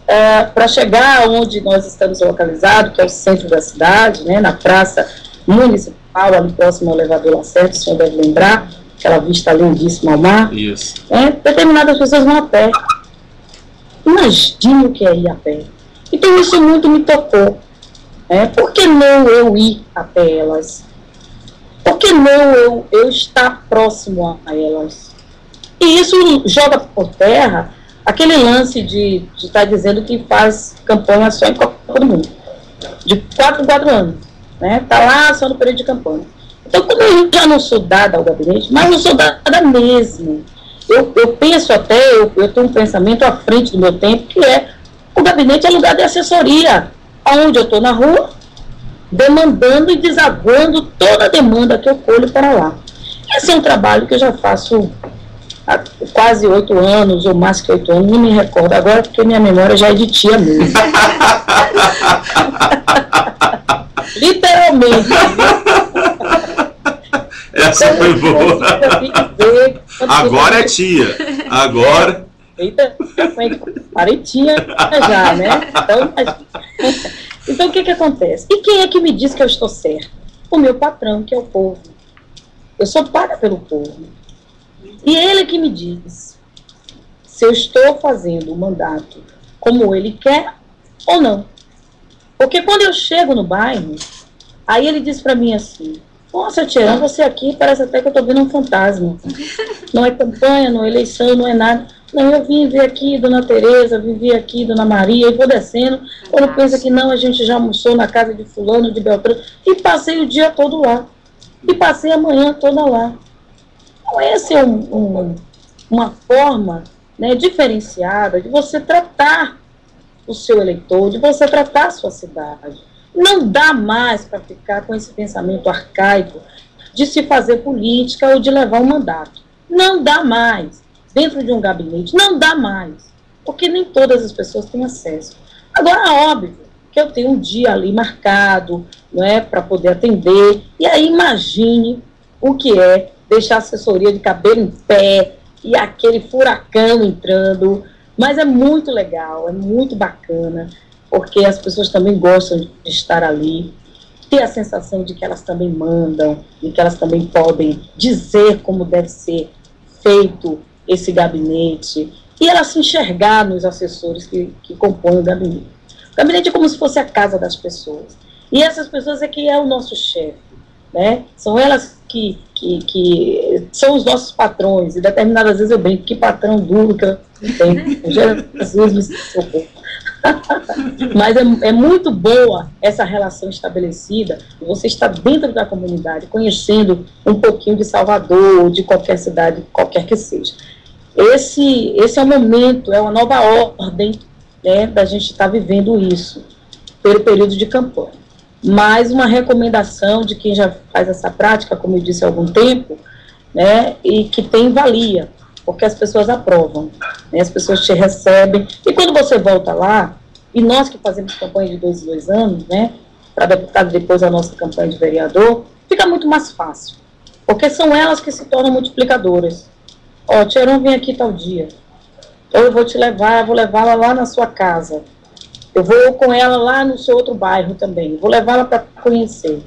para chegar onde nós estamos localizados, que é o centro da cidade, né, na praça municipal, ali próximo ao elevador Lacerda, o senhor deve lembrar, aquela vista lindíssima ao mar. Isso. Determinadas pessoas vão a pé. Imagine o que é ir a pé. Então isso muito me tocou. Por que não eu ir até elas? Por que não eu estar próximo a elas? E isso joga por terra aquele lance de estar dizendo que faz campanha só em Copa do Mundo. De 4 em 4 anos. Está lá só no período de campanha. Então, como eu já não sou dada ao gabinete, mas não sou dada mesmo. Eu penso até, eu tenho um pensamento à frente do meu tempo, que o gabinete é lugar de assessoria, onde eu estou na rua, demandando e desaguando toda a demanda que eu colho para lá. Esse é um trabalho que eu já faço há quase 8 anos, ou mais que 8 anos, não me recordo agora, porque minha memória já é de tia mesmo. Literalmente. Essa foi boa. Agora é tia. Agora. Eita, paretinha já, né? Então o que acontece? E quem é que me diz que eu estou certo? O meu patrão, que é o povo. Eu sou paga pelo povo. E ele que me diz se eu estou fazendo o mandato como ele quer ou não. Porque quando eu chego no bairro, aí ele diz para mim assim: nossa, Tia, você aqui parece até que eu estou vendo um fantasma. Não é campanha, não é eleição, não é nada. Não, eu vim ver aqui Dona Tereza, vim ver aqui Dona Maria, e vou descendo. Quando pensa que não, a gente já almoçou na casa de fulano, de Beltrano, e passei o dia todo lá. E passei a manhã toda lá. Então, essa é uma forma, né, diferenciada de você tratar o seu eleitor, de você tratar a sua cidade. Não dá mais para ficar com esse pensamento arcaico de se fazer política ou de levar um mandato. Não dá mais. Dentro de um gabinete, não dá mais. Porque nem todas as pessoas têm acesso. Agora, óbvio que eu tenho um dia ali marcado, não é, para poder atender. E aí imagine o que é deixar a assessoria de cabelo em pé e aquele furacão entrando. Mas é muito legal, é muito bacana, porque as pessoas também gostam de estar ali, ter a sensação de que elas também mandam, e que elas também podem dizer como deve ser feito esse gabinete, e elas se enxergar nos assessores que compõem o gabinete. O gabinete é como se fosse a casa das pessoas, e essas pessoas é que é o nosso chefe, né? São elas que são os nossos patrões, e determinadas vezes eu brinco, que patrão duro que eu tenho, Jesus me socorro. Mas é muito boa essa relação estabelecida, você está dentro da comunidade, conhecendo um pouquinho de Salvador, ou de qualquer cidade, qualquer que seja. Esse é o momento, é uma nova ordem, né, da gente estar vivendo isso, pelo período de campanha. Mais uma recomendação de quem já faz essa prática, como eu disse há algum tempo, né, e que tem valia, porque as pessoas aprovam, né, as pessoas te recebem, e quando você volta lá, e nós que fazemos campanha de 2 em 2 anos, né, para deputado, depois a nossa campanha de vereador, fica muito mais fácil, porque são elas que se tornam multiplicadoras. Ó, Tcheron, vem aqui tal dia, ou eu vou te levar, vou levá-la lá na sua casa, eu vou com ela lá no seu outro bairro também, vou levá-la para conhecer.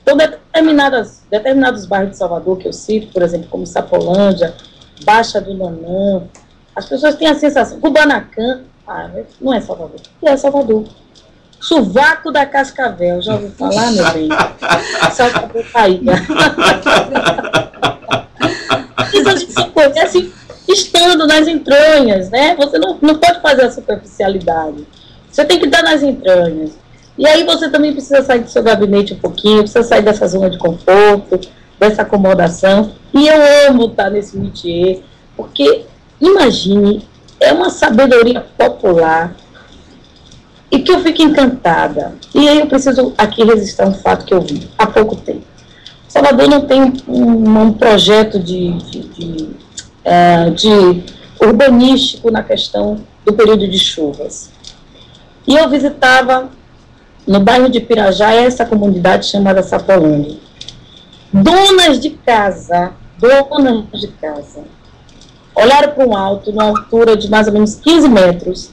Então, determinados bairros de Salvador que eu cito, por exemplo, como Sapolândia, Baixa do Nanã, as pessoas têm a sensação, Kubanacan, não é Salvador, é Salvador. Sovaco da Cascavel, já ouviu falar, meu bem? Salvador Bahia. Isso a gente só conhece estando nas entranhas, né? Você não pode fazer a superficialidade. Você tem que estar nas entranhas. E aí você também precisa sair do seu gabinete um pouquinho, precisa sair dessa zona de conforto, dessa acomodação. E eu amo estar nesse métier, porque, imagine, é uma sabedoria popular e que eu fico encantada. E aí eu preciso aqui registrar um fato que eu vi há pouco tempo. Salvador não tem um projeto de urbanístico na questão do período de chuvas. E eu visitava no bairro de Pirajá essa comunidade chamada Sapolândia. Donas de casa, olharam para um alto, numa altura de mais ou menos 15 metros,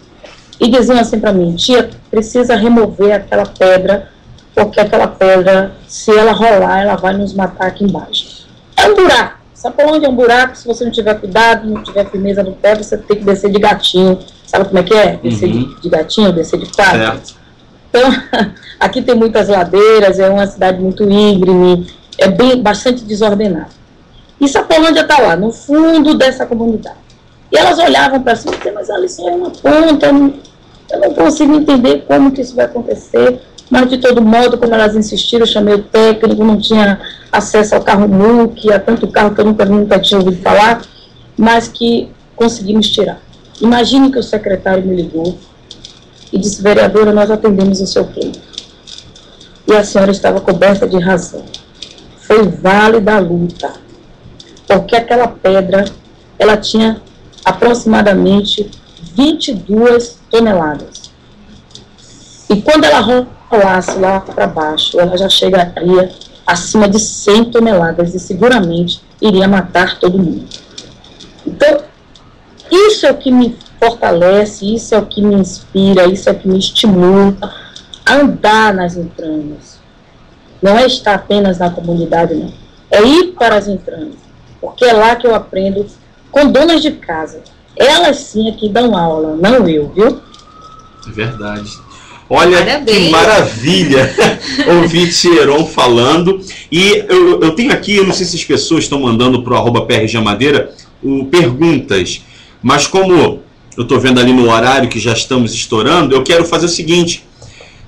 e diziam assim para mim: tia, precisa remover aquela pedra, porque aquela pedra, se ela rolar, ela vai nos matar aqui embaixo. É um buraco. Sapolândia é um buraco, se você não tiver cuidado, não tiver firmeza no pé, você tem que descer de gatinho. Sabe como é que é? Descer de gatinho, descer de quatro. Certo. Então, aqui tem muitas ladeiras, é uma cidade muito íngreme, é bastante desordenada. E Sapolândia está lá, no fundo dessa comunidade. E elas olhavam para cima e diziam: mas ali só é uma ponta, eu não consigo entender como que isso vai acontecer. Mas, de todo modo, como elas insistiram, eu chamei o técnico, não tinha acesso ao carro MUC, a tanto carro que eu nunca tinha ouvido falar, mas que conseguimos tirar. Imagine que o secretário me ligou e disse: vereadora, nós atendemos o seu pleito. E a senhora estava coberta de razão. Foi válida a luta, porque aquela pedra, ela tinha aproximadamente 22 toneladas. E quando ela rolasse lá para baixo, ela já chegaria acima de 100 toneladas e seguramente iria matar todo mundo. Então, isso é o que me fortalece, isso é o que me inspira, isso é o que me estimula a andar nas entranhas. Não é estar apenas na comunidade, não. É ir para as entranhas, porque é lá que eu aprendo com donas de casa. Elas sim é que dão aula, não eu, viu? É verdade. Olha, Parabéns. que maravilha ouvir Thieron falando. E eu tenho aqui, eu não sei se as pessoas estão mandando para o @PRGmadeira perguntas, mas como eu estou vendo ali no horário que já estamos estourando, eu quero fazer o seguinte: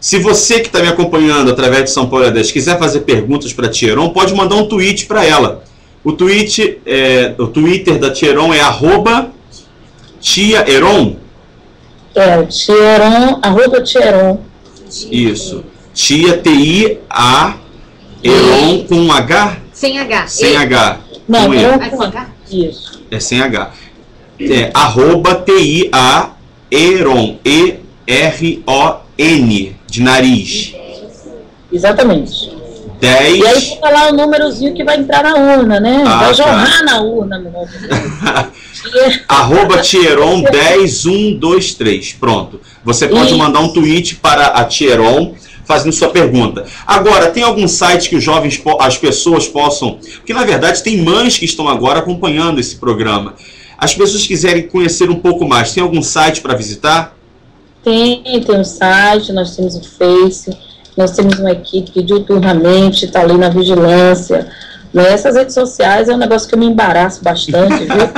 se você que está me acompanhando através de São Paulo 10 quiser fazer perguntas para Thieron, pode mandar um tweet para ela. O Twitter da Thieron é @TiaEron. É, Thieron, @Thieron. Isso. Tia, T-I-A, Eron com um H? Sem H. Sem H. Não, Com E. Eron Ah, com H? Isso. É sem H. É @TIAEron. E-R-O-N. De nariz. Exatamente. 10. E aí fica lá o númerozinho que vai entrar na urna, né? Ah, vai tá. jorrar na urna, meu nome. @Thieron 10123. Pronto. Você pode Isso. mandar um tweet para a Thieron fazendo sua pergunta. Agora, tem algum site que os jovens, as pessoas possam... Porque, na verdade, tem mães que estão agora acompanhando esse programa. As pessoas quiserem conhecer um pouco mais, tem algum site para visitar? Tem um site, nós temos o Face, nós temos uma equipe que diuturnamente está ali na vigilância. Essas redes sociais é um negócio que eu me embaraço bastante, viu?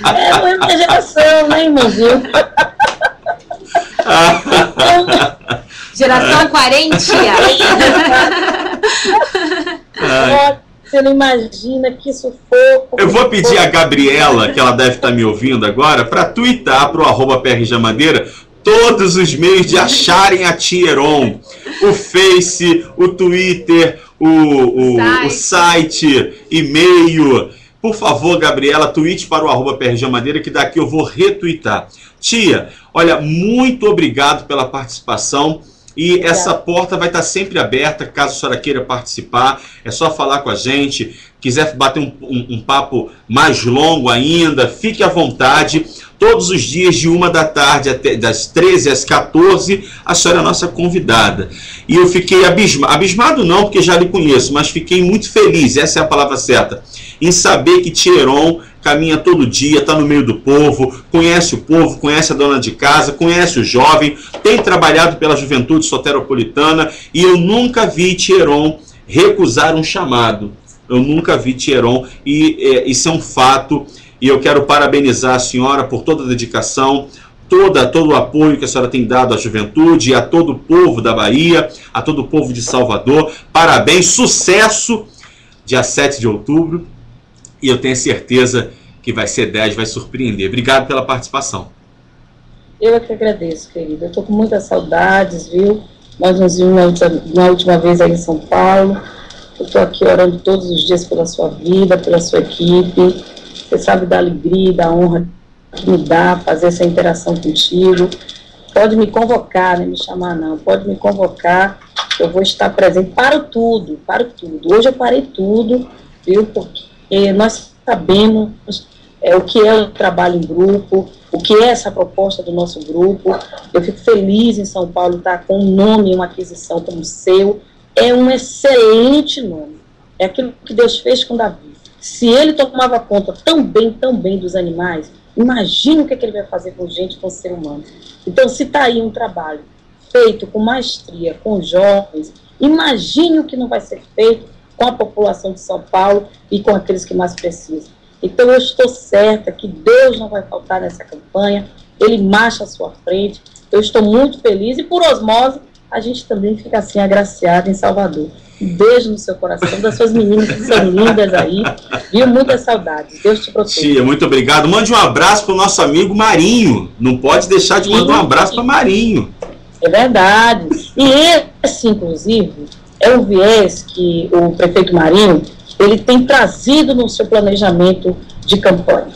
Não é minha geração, né, irmãozinho? Geração quarentia. Você não imagina que sufoco. Eu vou pedir a Gabriela, que ela deve estar me ouvindo agora, para twittar para o @PRGmadeira todos os meios de acharem a Thieron. O Face, o Twitter, o site, e-mail. Por favor, Gabriela, tweete para o @PRGmadeira, que daqui eu vou retweetar. Tia, olha, muito obrigado pela participação. E essa porta vai estar sempre aberta, caso a senhora queira participar. É só falar com a gente. Quiser bater um papo mais longo ainda, fique à vontade. Todos os dias de 1 da tarde, até das 13 às 14, a senhora é nossa convidada. E eu fiquei abismado não, porque já lhe conheço, mas fiquei muito feliz, essa é a palavra certa, em saber que Thieron caminha todo dia, está no meio do povo, conhece a dona de casa, conhece o jovem, tem trabalhado pela juventude soteropolitana, e eu nunca vi Thieron recusar um chamado. Eu nunca vi Thieron, e isso é um fato, e eu quero parabenizar a senhora por toda a dedicação, todo o apoio que a senhora tem dado à juventude, a todo o povo da Bahia, a todo o povo de Salvador. Parabéns, sucesso, dia 7 de outubro. E eu tenho certeza que vai ser 10, vai surpreender. Obrigado pela participação. Eu é que agradeço, querida. Eu estou com muitas saudades, viu? Nós nos vimos na última vez aí em São Paulo. Eu estou aqui orando todos os dias pela sua vida, pela sua equipe. Você sabe da alegria, da honra que me dá fazer essa interação contigo. Pode me convocar, não me chamar não, pode me convocar, eu vou estar presente. Paro tudo. Hoje eu parei tudo, viu, porque nós sabemos o que é o trabalho em grupo, o que é essa proposta do nosso grupo. Eu fico feliz em São Paulo estar com um nome, uma aquisição como o seu. É um excelente nome. É aquilo que Deus fez com Davi. Se ele tomava conta tão bem dos animais, imagina o que ele vai fazer com gente, com ser humano. Então, se está aí um trabalho feito com maestria, com jovens, imagine o que não vai ser feito com a população de São Paulo e com aqueles que mais precisam. Então, eu estou certa que Deus não vai faltar nessa campanha, Ele marcha à sua frente, eu estou muito feliz e, por osmose, a gente também fica assim agraciado em Salvador. Um beijo no seu coração, das suas meninas que são lindas aí, viu? Muitas saudades. Deus te proteja. Tia, muito obrigado. Mande um abraço para o nosso amigo Marinho. Não pode deixar de mandar um abraço para Marinho. É verdade. E esse, inclusive, é um viés que o prefeito Marinho, ele tem trazido no seu planejamento de campanha.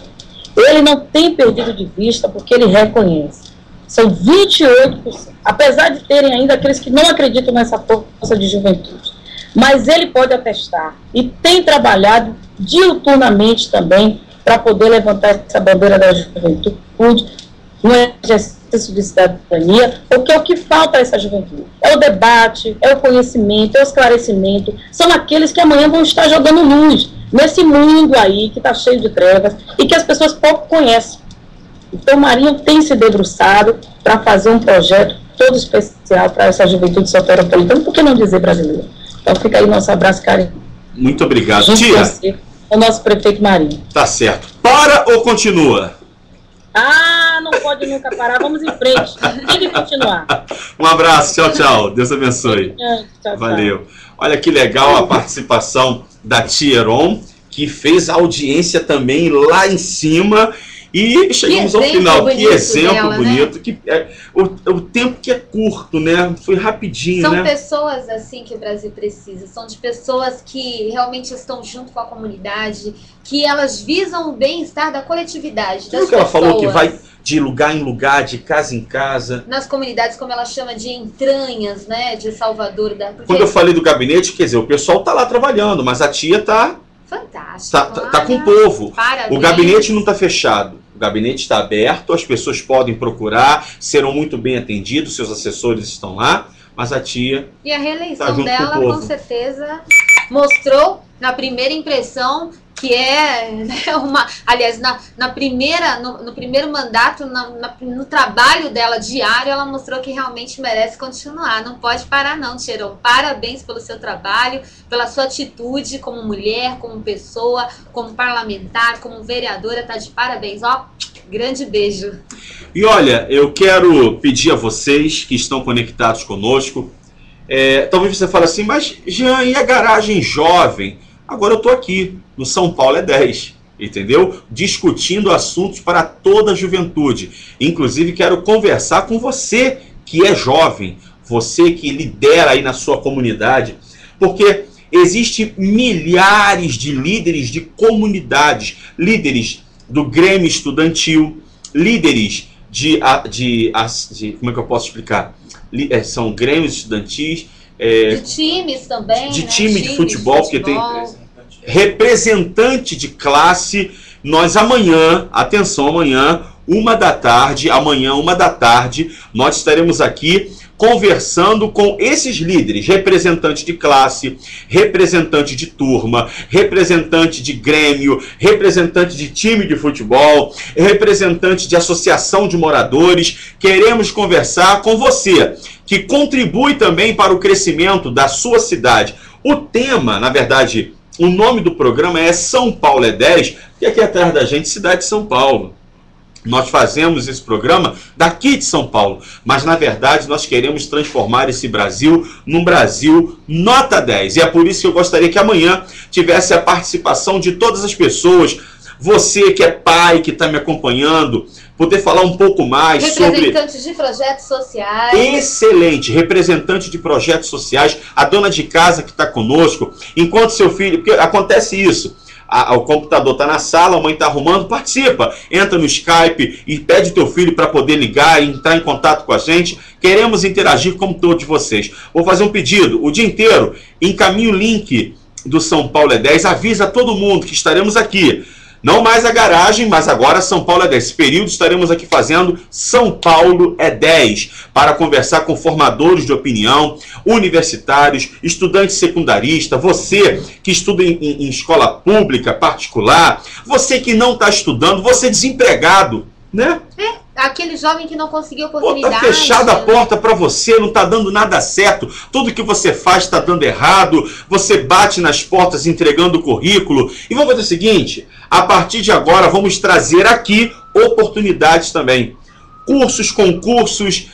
Ele não tem perdido de vista porque ele reconhece. São 28%, apesar de terem ainda aqueles que não acreditam nessa força de juventude. Mas ele pode atestar e tem trabalhado diuturnamente também para poder levantar essa bandeira da juventude no exercício de cidadania, porque é o que falta a essa juventude. É o debate, é o conhecimento, é o esclarecimento, são aqueles que amanhã vão estar jogando luz nesse mundo aí que está cheio de trevas e que as pessoas pouco conhecem. Então, o Marinho tem se debruçado para fazer um projeto todo especial para essa juventude soteropolitana, por que não dizer brasileira? Então, fica aí nosso abraço, carinho. Muito obrigado, tia. O nosso prefeito Marinho. Tá certo. Para ou continua? Ah, não pode nunca parar. Vamos em frente. Tem que continuar. Um abraço. Tchau, tchau. Deus abençoe. Tchau, valeu. Tchau. Olha que legal a participação da tia Heron, que fez a audiência também lá em cima. E chegamos ao final. Que exemplo dela, bonito. Né? Que o tempo que é curto, né? Foi rapidinho, São né? pessoas assim que o Brasil precisa. São de pessoas que realmente estão junto com a comunidade, que elas visam o bem-estar da coletividade, das que ela falou que vai de lugar em lugar, de casa em casa. Nas comunidades, como ela chama, de entranhas, né? De Salvador. Porque... Quando eu falei do gabinete, quer dizer, o pessoal tá lá trabalhando, mas a tia tá... Fantástico. Tá com o povo. Parabéns. O gabinete não está fechado. O gabinete está aberto, as pessoas podem procurar, serão muito bem atendidos, seus assessores estão lá, mas a tia... E a reeleição dela, com certeza, mostrou na primeira impressão que é uma... Aliás, no primeiro mandato, no trabalho dela diário, ela mostrou que realmente merece continuar. Não pode parar não, tia Heron. Parabéns pelo seu trabalho, pela sua atitude como mulher, como pessoa, como parlamentar, como vereadora. Tá de parabéns, ó. Grande beijo. E olha, eu quero pedir a vocês que estão conectados conosco, talvez você fale assim, mas Jean, e a garagem jovem? Agora eu estou aqui, no São Paulo é 10, entendeu? Discutindo assuntos para toda a juventude. Inclusive quero conversar com você que é jovem, você que lidera aí na sua comunidade, porque existem milhares de líderes de comunidades, líderes do Grêmio Estudantil, líderes de como é que eu posso explicar? São Grêmios Estudantis, de times também, de time de futebol, porque tem representante de classe. Nós amanhã, atenção, amanhã, 1 da tarde, nós estaremos aqui conversando com esses líderes, representante de classe, representante de turma, representante de grêmio, representante de time de futebol, representante de associação de moradores. Queremos conversar com você, que contribui também para o crescimento da sua cidade. O tema, na verdade, o nome do programa é São Paulo é 10, e aqui atrás da gente, cidade de São Paulo. Nós fazemos esse programa daqui de São Paulo, mas na verdade nós queremos transformar esse Brasil num Brasil nota 10. E é por isso que eu gostaria que amanhã tivesse a participação de todas as pessoas. Você que é pai, que está me acompanhando, poder falar um pouco mais sobre... Representantes de projetos sociais. Excelente, representante de projetos sociais, a dona de casa que está conosco, enquanto seu filho... Porque acontece isso, o computador está na sala, a mãe está arrumando, participa, entra no Skype e pede teu filho para poder ligar e entrar em contato com a gente. Queremos interagir com todos vocês. Vou fazer um pedido, o dia inteiro, encaminhe o link do São Paulo é 10, avisa todo mundo que estaremos aqui. Não mais a garagem, mas agora São Paulo é 10. Esse período estaremos aqui fazendo São Paulo é 10, para conversar com formadores de opinião, universitários, estudantes secundaristas, você que estuda em escola pública, particular, você que não está estudando, você desempregado, né? Aquele jovem que não conseguiu oportunidade. Tá fechada a porta para você, não tá dando nada certo. Tudo que você faz está dando errado. Você bate nas portas entregando o currículo. E vamos fazer o seguinte, a partir de agora vamos trazer aqui oportunidades também. Cursos, concursos,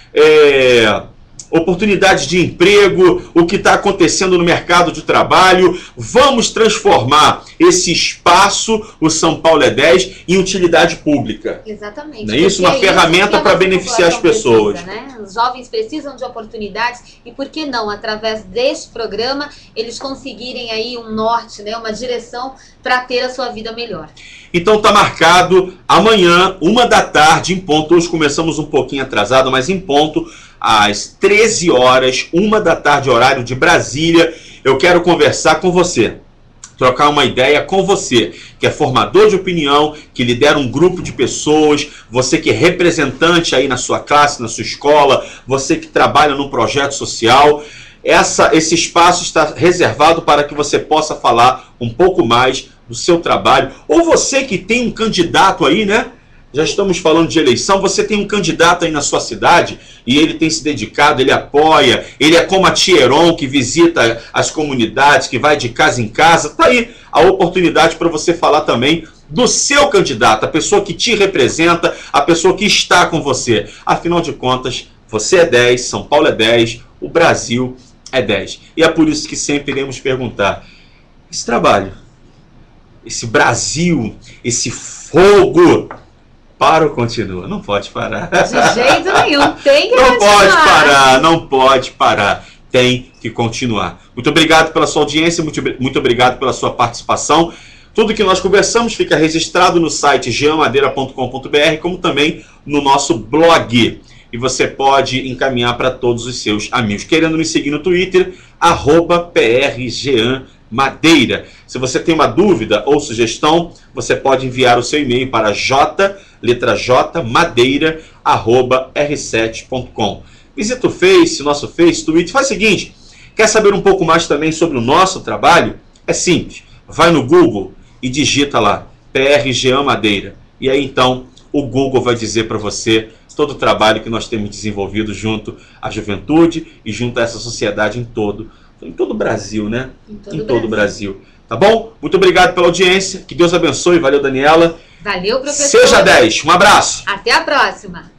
oportunidades de emprego, o que está acontecendo no mercado de trabalho. Vamos transformar esse espaço, o São Paulo é 10, em utilidade pública. Exatamente. Não é isso? Uma ferramenta para beneficiar as pessoas. Precisa, né? Os jovens precisam de oportunidades e por que não, através deste programa, eles conseguirem aí um norte, né? Uma direção para ter a sua vida melhor. Então tá marcado amanhã, 13h em ponto. Hoje começamos um pouquinho atrasado, mas em ponto, às 13 horas, 13h, horário de Brasília. Eu quero conversar com você, trocar uma ideia com você, que é formador de opinião, que lidera um grupo de pessoas, você que é representante aí na sua classe, na sua escola, você que trabalha num projeto social. Esse espaço está reservado para que você possa falar um pouco mais do seu trabalho. Ou você que tem um candidato aí, né? Já estamos falando de eleição, você tem um candidato aí na sua cidade e ele tem se dedicado, ele apoia, ele é como a Tia Heron, que visita as comunidades, que vai de casa em casa. Está aí a oportunidade para você falar também do seu candidato, a pessoa que te representa, a pessoa que está com você. Afinal de contas, você é 10, São Paulo é 10, o Brasil é 10. E é por isso que sempre iremos perguntar, esse trabalho, esse Brasil, esse fogo, para ou continua? Não pode parar. De jeito nenhum, tem que não continuar. Pode parar, não pode parar. Tem que continuar. Muito obrigado pela sua audiência, muito obrigado pela sua participação. Tudo que nós conversamos fica registrado no site jeanmadeira.com.br, como também no nosso blog. E você pode encaminhar para todos os seus amigos. Querendo me seguir no Twitter, @PRJeanMadeira. Se você tem uma dúvida ou sugestão, você pode enviar o seu e-mail para jmadeira@r7.com. Visita o Face, nosso Face, Twitter. Faz o seguinte, quer saber um pouco mais também sobre o nosso trabalho? É simples, vai no Google e digita lá, PR Jean Madeira. E aí então o Google vai dizer para você todo o trabalho que nós temos desenvolvido junto à juventude e junto a essa sociedade em todo o Brasil, né? Em todo o Brasil. Tá bom? Muito obrigado pela audiência. Que Deus abençoe. Valeu, Daniela. Valeu, professor. Seja 10. Um abraço. Até a próxima.